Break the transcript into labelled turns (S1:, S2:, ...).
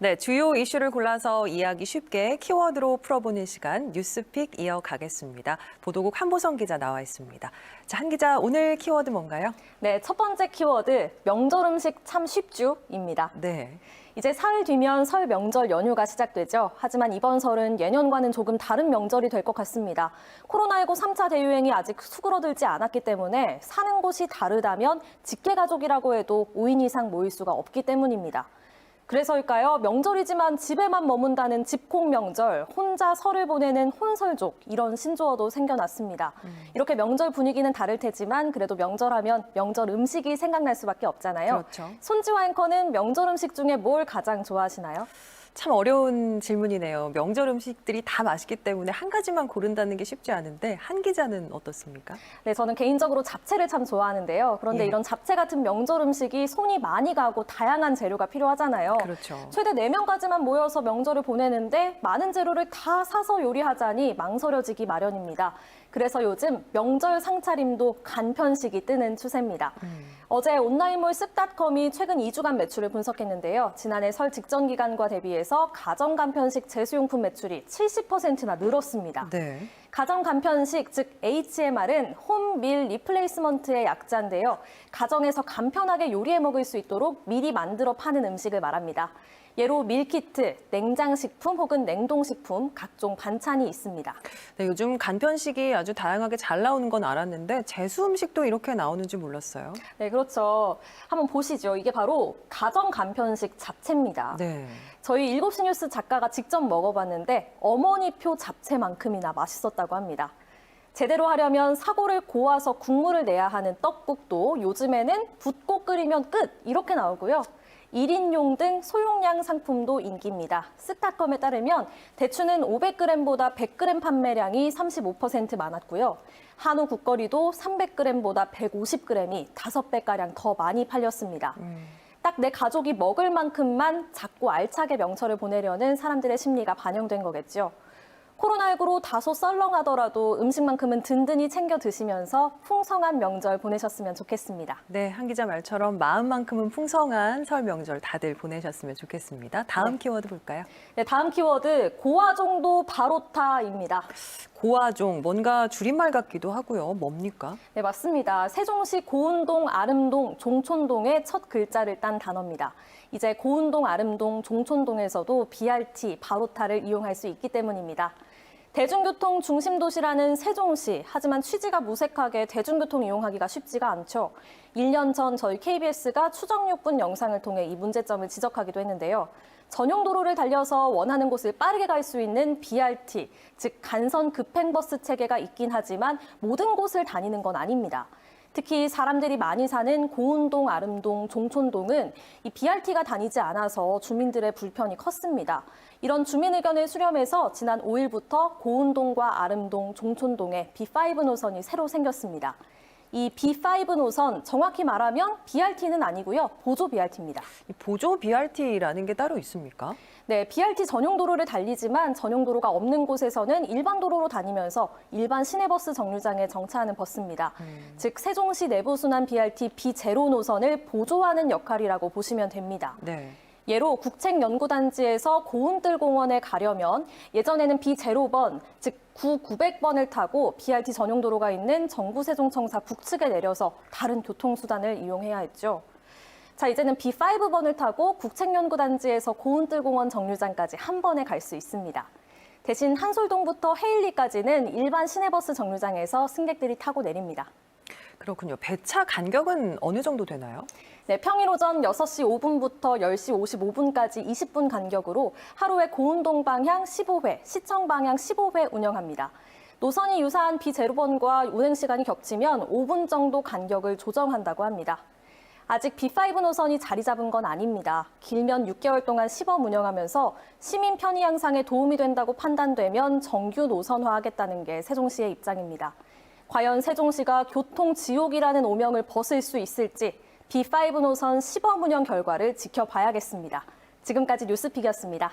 S1: 네, 주요 이슈를 골라서 이야기 쉽게 키워드로 풀어보는 시간 뉴스픽 이어가겠습니다. 보도국 한보성 기자 나와 있습니다. 자, 한 기자, 오늘 키워드 뭔가요?
S2: 네, 첫 번째 키워드 명절 음식 참 쉽죠입니다.
S1: 네.
S2: 이제 사흘 뒤면 설 명절 연휴가 시작되죠. 하지만 이번 설은 예년과는 조금 다른 명절이 될 것 같습니다. 코로나19 3차 대유행이 아직 수그러들지 않았기 때문에 사는 곳이 다르다면 직계가족이라고 해도 5인 이상 모일 수가 없기 때문입니다. 그래서일까요? 명절이지만 집에만 머문다는 집콕 명절, 혼자 설을 보내는 혼설족, 이런 신조어도 생겨났습니다. 이렇게 명절 분위기는 다를 테지만 그래도 명절하면 명절 음식이 생각날 수밖에 없잖아요.
S1: 그렇죠.
S2: 손지화 앵커는 명절 음식 중에 뭘 가장 좋아하시나요?
S1: 참 어려운 질문이네요. 명절 음식들이 다 맛있기 때문에 한 가지만 고른다는 게 쉽지 않은데 한 기자는 어떻습니까?
S2: 네, 저는 개인적으로 잡채를 참 좋아하는데요. 그런데
S1: 예.
S2: 이런 잡채 같은 명절 음식이 손이 많이 가고 다양한 재료가 필요하잖아요.
S1: 그렇죠.
S2: 최대 4명까지만 모여서 명절을 보내는데 많은 재료를 다 사서 요리하자니 망설여지기 마련입니다. 그래서 요즘 명절 상차림도 간편식이 뜨는 추세입니다. 어제 온라인몰 쓱닷컴이 최근 2주간 매출을 분석했는데요. 지난해 설 직전 기간과 대비해서 가정 간편식 제수용품 매출이 70%나 늘었습니다.
S1: 네.
S2: 가정 간편식, 즉 HMR은 홈 밀 리플레이스먼트의 약자인데요. 가정에서 간편하게 요리해 먹을 수 있도록 미리 만들어 파는 음식을 말합니다. 예로 밀키트, 냉장식품 혹은 냉동식품, 각종 반찬이 있습니다.
S1: 네, 요즘 간편식이 아주 다양하게 잘 나오는 건 알았는데 제수 음식도 이렇게 나오는지 몰랐어요.
S2: 네, 그렇죠. 한번 보시죠. 이게 바로 가정 간편식 잡채입니다.
S1: 네.
S2: 저희 7시 뉴스 작가가 직접 먹어봤는데 어머니표 잡채만큼이나 맛있었다고 합니다. 제대로 하려면 사골을 고아서 국물을 내야 하는 떡국도 요즘에는 붓고 끓이면 끝! 이렇게 나오고요. 1인용 등 소용량 상품도 인기입니다. 쓱닷컴에 따르면 대추는 500g보다 100g 판매량이 35% 많았고요. 한우 국거리도 300g보다 150g이 5배가량 더 많이 팔렸습니다. 딱 내 가족이 먹을 만큼만 작고 알차게 명절을 보내려는 사람들의 심리가 반영된 거겠죠. 코로나19로 다소 썰렁하더라도 음식만큼은 든든히 챙겨 드시면서 풍성한 명절 보내셨으면 좋겠습니다.
S1: 네, 한 기자 말처럼 마음만큼은 풍성한 설 명절 다들 보내셨으면 좋겠습니다. 다음 키워드 볼까요?
S2: 네, 다음 키워드 고아종도 바로타입니다.
S1: 고아종, 뭔가 줄임말 같기도 하고요. 뭡니까?
S2: 네, 맞습니다. 세종시 고운동, 아름동, 종촌동의 첫 글자를 딴 단어입니다. 이제 고운동, 아름동, 종촌동에서도 BRT, 바로타를 이용할 수 있기 때문입니다. 대중교통 중심도시라는 세종시, 하지만 취지가 무색하게 대중교통 이용하기가 쉽지가 않죠. 1년 전 저희 KBS가 추정육분 영상을 통해 이 문제점을 지적하기도 했는데요. 전용 도로를 달려서 원하는 곳을 빠르게 갈 수 있는 BRT, 즉 간선 급행버스 체계가 있긴 하지만 모든 곳을 다니는 건 아닙니다. 특히 사람들이 많이 사는 고운동, 아름동, 종촌동은 이 BRT가 다니지 않아서 주민들의 불편이 컸습니다. 이런 주민 의견을 수렴해서 지난 5일부터 고운동과 아름동, 종촌동에 B5 노선이 새로 생겼습니다. 이 B5 노선, 정확히 말하면 BRT는 아니고요. 보조 BRT입니다.
S1: 이 보조 BRT라는 게 따로 있습니까?
S2: 네, BRT 전용 도로를 달리지만 전용 도로가 없는 곳에서는 일반 도로로 다니면서 일반 시내버스 정류장에 정차하는 버스입니다. 즉 세종시 내부순환 BRT B0 노선을 보조하는 역할이라고 보시면 됩니다.
S1: 네.
S2: 예로 국책연구단지에서 고운뜰공원에 가려면 예전에는 B0번, 즉 900번을 타고 BRT 전용 도로가 있는 정부세종청사 북측에 내려서 다른 교통수단을 이용해야 했죠. 자, 이제는 B5번을 타고 국책연구단지에서 고운뜰공원 정류장까지 한 번에 갈 수 있습니다. 대신 한솔동부터 해일리까지는 일반 시내버스 정류장에서 승객들이 타고 내립니다.
S1: 그렇군요. 배차 간격은 어느 정도 되나요?
S2: 네, 평일 오전 6시 5분부터 10시 55분까지 20분 간격으로 하루에 고운동 방향 15회, 시청 방향 15회 운영합니다. 노선이 유사한 B0번과 운행 시간이 겹치면 5분 정도 간격을 조정한다고 합니다. 아직 B5 노선이 자리 잡은 건 아닙니다. 길면 6개월 동안 시범 운영하면서 시민 편의 향상에 도움이 된다고 판단되면 정규 노선화하겠다는 게 세종시의 입장입니다. 과연 세종시가 교통 지옥이라는 오명을 벗을 수 있을지 B5 노선 시범 운영 결과를 지켜봐야겠습니다. 지금까지 뉴스픽이었습니다.